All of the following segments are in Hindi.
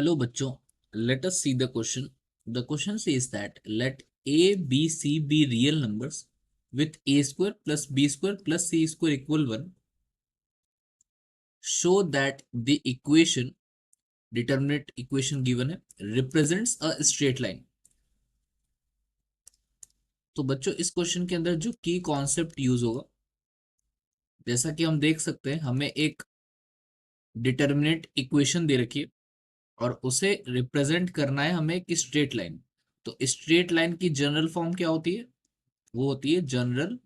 Hello बच्चों, let us see the question. The question says that let a, b, c be real numbers with a square plus b square plus c square equal 1. Show that the equation, determinate equation given है, represents a straight line. तो बच्चों इस क्वेश्चन के अंदर जो की कॉन्सेप्ट यूज होगा, जैसा कि हम देख सकते हैं, हमें एक डिटर्मिनेट इक्वेशन दे रखी है और उसे रिप्रेजेंट करना है हमें एक स्ट्रेट लाइन. तो स्ट्रेट लाइन की जनरल फॉर्म क्या होती है? वो होती है general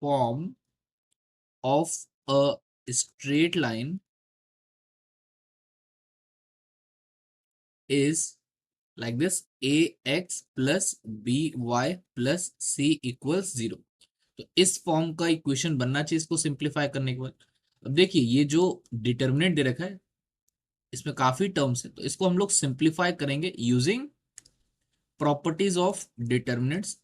form of a straight line is like this: ax plus by plus c equals 0. तो इस फॉर्म का इक्वेशन बनना चाहिए इसको सिंप्लीफाई करने के बाद. अब देखिए ये जो डिटर्मिनेंट दे रखा है इसमें काफी टर्म्स है, तो इसको हम लोग सिंप्लीफाई करेंगे यूजिंग प्रॉपर्टीज ऑफ डिटर्मिनेंट्स.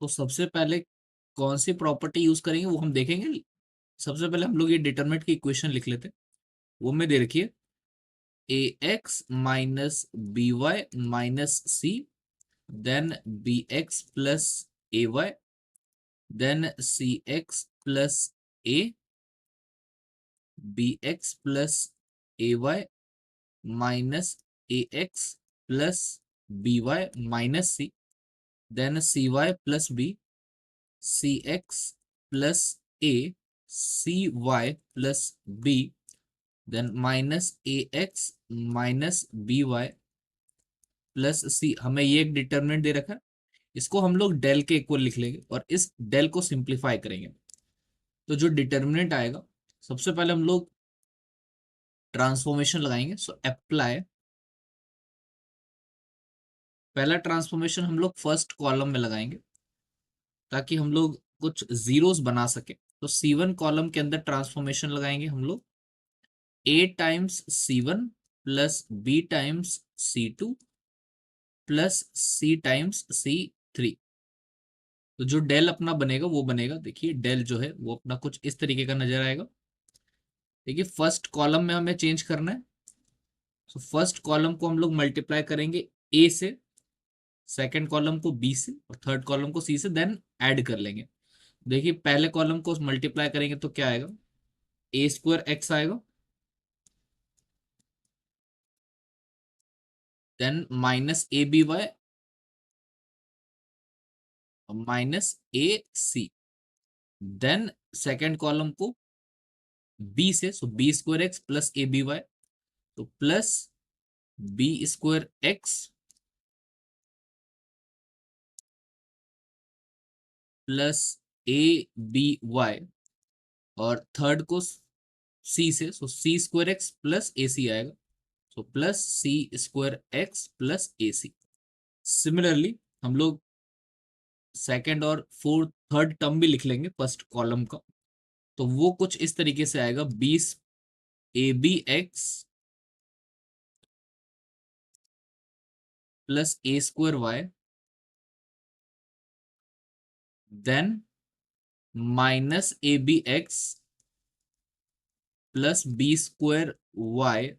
तो सबसे पहले कौन सी प्रॉपर्टी यूज करेंगे वो हम देखेंगे. सबसे पहले हम लोग ये डिटर्मिनेंट की इक्वेशन लिख लेते हैं. वो में दे रखी है ax minus by minus c, then bx plus ay, then cx plus a, bx plus ay minus ax plus by minus c, then cy plus b, cx plus a, cy plus b, then minus ax minus by plus c. हमें ये एक डिटर्मिनेंट दे रखा है, इसको हम लोग डेल के इक्वल लिख लेंगे और इस डेल को सिंप्लीफाई करेंगे. तो जो डिटर्मिनेंट आएगा, सबसे पहले हम लोग ट्रांसफॉर्मेशन लगाएंगे. So apply. पहला ट्रांसफॉर्मेशन हम लोग फर्स्ट कॉलम में लगाएंगे ताकि हम लोग कुछ जीरोस बना सके. तो C1 कॉलम के अंदर ट्रांसफॉर्मेशन लगाएंगे हम लोग a times C1 plus b times C2 plus c times C3. तो जो डेल अपना बनेगा वो बनेगा, देखिए डेल जो है वो अपना कुछ इस तरीके का नजर आएगा. देखिए फर्स्ट कॉलम में हमें चेंज करना है. तो फर्स्ट कॉलम को हम लोग मल्टीप्लाई करेंगे ए से, सेकंड कॉलम को बी से और थर्ड कॉलम को सी से, देन ऐड कर लेंगे. देखिए पहले कॉलम को मल्टीप्लाई करेंगे तो क्या आएगा? ए स्क्वायर एक्स आएगा, then minus a b y minus a C. Then second column को बी से, सो B square x plus a b Y, तो plus b square x plus a b Y, और थर्ड को सी से, सो सी स्क्वायर एक्स प्लस ए सी आएगा, so plus c square x plus a C. Similarly हम लोग सेकेंड और फोर्थ थर्ड टर्म भी लिख लेंगे फर्स्ट कॉलम का. तो वो कुछ इस तरीके से आएगा: 20 ab x plus a square y, then minus a b x plus b square y,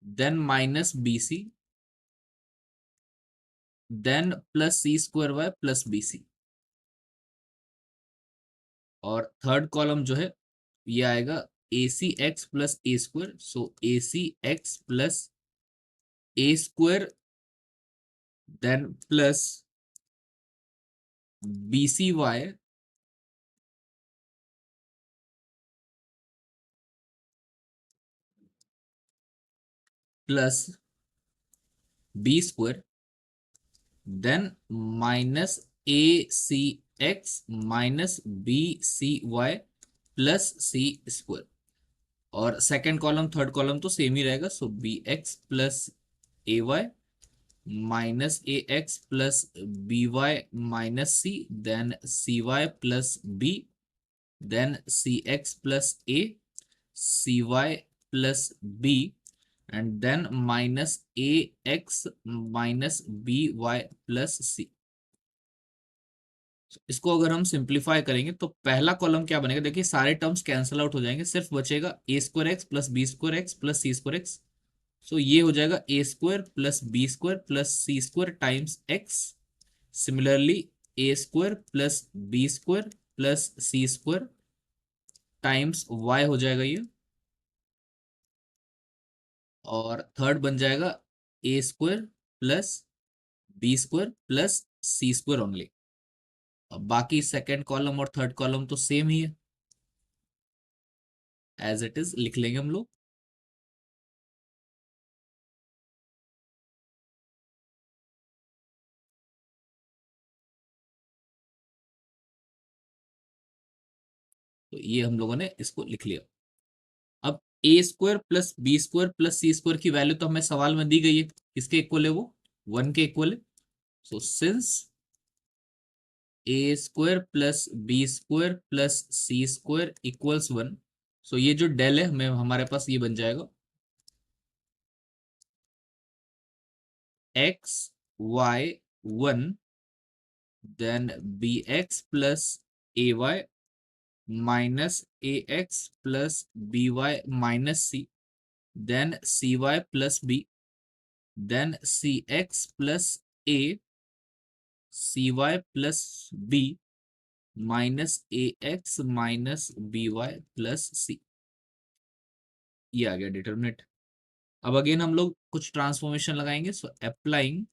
then minus b c, then plus c square y plus b c. और थर्ड कॉलम जो है ये आएगा a c x plus a square, so a c x plus a square, then plus b c y plus b square, then minus a c x minus b c y plus c square. और सेकेंड कॉलम थर्ड कॉलम तो सेम ही रहेगा, so b x plus a y minus a x plus B y minus c, then c y plus b, then c x plus a, c y plus b, and then minus ax minus by plus c. इसको अगर हम सिंप्लीफाई करेंगे तो पहला कॉलम क्या बनेगा, देखिए सारे टर्म्स कैंसिल आउट हो जाएंगे, सिर्फ बचेगा a square x plus b square x plus c square x. So ये हो जाएगा a square plus b square plus c square times x. Similarly a square plus b square plus c square times y हो जाएगा ये। और थर्ड बन जाएगा a square plus b square plus c square only. अब बाकी सेकेंड कॉलम और थर्ड कॉलम तो सेम ही है, एज इट इज लिख लेंगे हम लोग। तो ये हम लोगों ने इसको लिख लिया। अब a square plus b square plus c square की वैल्यू तो हमें सवाल में दी गई है, किसके इक्वल है वो, 1 के इक्वल है। So since a square plus b square plus c square equals 1, so ये जो डेल है हमें हमारे पास ये बन जाएगा x y 1 then b x plus a y minus a x plus B y minus c then cy plus b then cx plus a cy plus b minus ax minus by plus c। ये आ गया डिटरमिनेंट। अब अगेन हम लोग कुछ ट्रांसफॉर्मेशन लगाएंगे। सो अप्लाइंग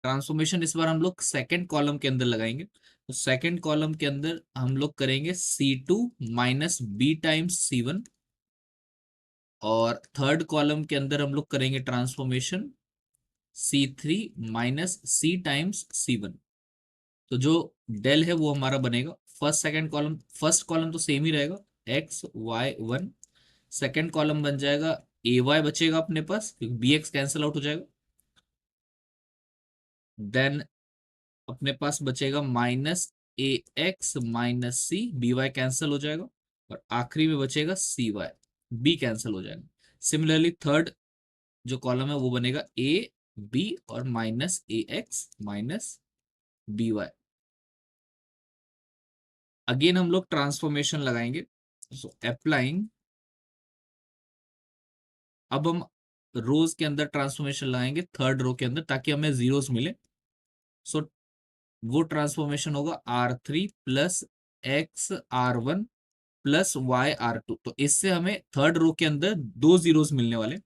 ट्रांसफॉर्मेशन इस बार हम लोग सेकेंड कॉलम के अंदर लगाएंगे। तो सेकेंड कॉलम के अंदर हम लोग करेंगे c2 minus B times c1। और थर्ड कॉलम के अंदर हम लोग करेंगे ट्रांसफॉर्मेशन C3 माइनस सी टाइम्स C1। तो जो डेल है वो हमारा बनेगा first second column, first column तो सेम ही रहेगा एक्स वाई 1। सेकंड कॉलम बन जाएगा ए वाई बचेगा अपने पास क्योंकि बी एक्स कैंसिल आउट हो जाएगा। देन अपने पास बचेगा minus a x minus C, B Y cancel हो जाएगा। और आखिरी में बचेगा सी वाई, बी कैंसिल हो जाएगा। सिमिलरली थर्ड जो कॉलम है वो बनेगा ए बी और minus a x minus b y. Again हम लोग ट्रांसफॉर्मेशन लगाएंगे। सो अप्लाइंग, अब हम रोज के अंदर ट्रांसफॉर्मेशन लगाएंगे थर्ड रो के अंदर ताकि हमें जीरोस मिले। सो वो ट्रांसफॉर्मेशन होगा R3 plus x R1 plus Y R2। तो इससे हमें थर्ड रो के अंदर दो जीरोस मिलने वाले।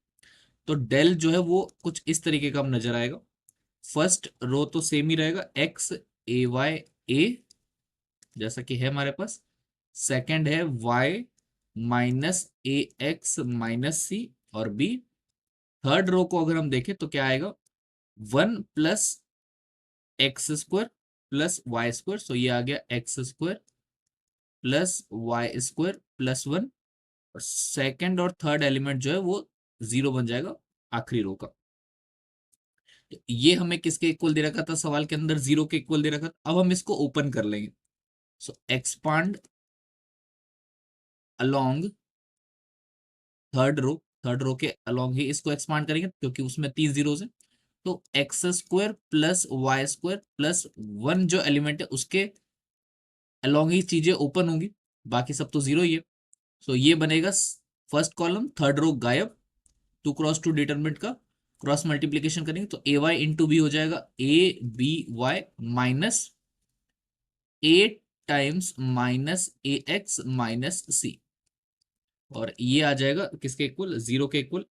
तो डेल जो है वो कुछ इस तरीके का अब नजर आएगा। फर्स्ट रो तो सेम ही रहेगा एक्स ए वाई ए जैसा कि है हमारे पास। सेकंड है y minus a x minus c और b। थर्ड रो को अगर हम देखें तो क्या आएगा, 1 plus x square plus y square. So ये आ गया x square plus y square plus 1। और सेकंड और थर्ड एलिमेंट जो है वो जीरो बन जाएगा आखिरी रो का। तो ये हमें किसके इक्वल दे रखा था सवाल के अंदर, जीरो के इक्वल दे रखा था। अब हम इसको ओपन कर लेंगे। सो एक्सपांड अलोंग थर्ड रो के अलोंग ही इसको एक्सपांड करेंगे क्योंकि उसमें 30 जीरोस है। तो x square plus y square plus 1 जो एलिमेंट है उसके अलोंग ही चीजें ओपन होंगी, बाकी सब तो जीरो ही है। सो ये बनेगा फर्स्ट कॉलम, थर्ड रो गायब। 2 क्रॉस 2 डिटरमिनेंट का क्रॉस मल्टीप्लीकेशन करेंगे तो ए वाई इंटू बी हो जाएगा a b y minus a times minus a x minus c. और ये आ जाएगा किसके इक्वल, जीरो के इक्वल।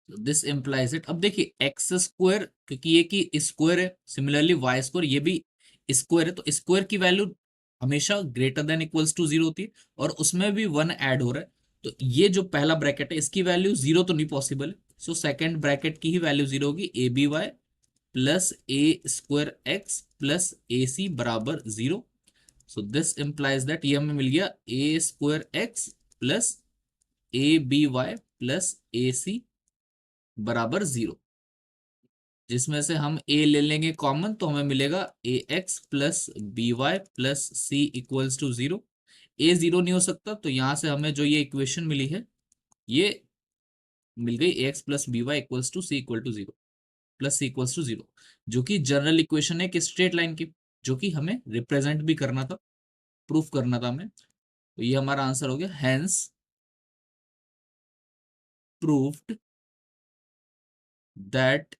This implies it. अब देखिए एक्स स्क्वायर क्योंकि ये की स्क्वायर है, सिमिलरली वाई स्क्वायर ये भी स्क्वायर है, तो स्क्वायर की वैल्यू हमेशा greater than equals to zero होती है और उसमें भी 1 ऐड हो रहा है। तो ये जो पहला ब्रैकेट है इसकी वैल्यू जीरो तो नहीं पॉसिबल है। सो सेकंड ब्रैकेट की ही वैल्यू जीरो होगी, a b y plus a square x plus a c बराबर zero. So this implies that ये हमें मिल गया a square x plus a b y plus a c बराबर जीरो। जिसमें से हम a ले लेंगे कॉमन तो हमें मिलेगा a x plus B y plus C equals to zero. A zero नहीं हो सकता तो यहां से हमें जो ये इक्वेशन मिली है ये मिल गई A x plus B Y equals to C equal to zero. Plus C equals to 0, जो कि जनरल इक्वेशन है एक स्ट्रेट लाइन की, जो कि हमें रिप्रेजेंट भी करना था, प्रूफ करना था हमें। तो ये हमारा आंसर हो गया, hence proved that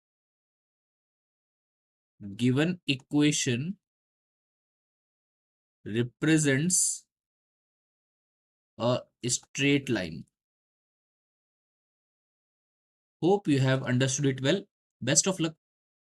given equation represents a straight line. Hope you have understood it well. Best of luck.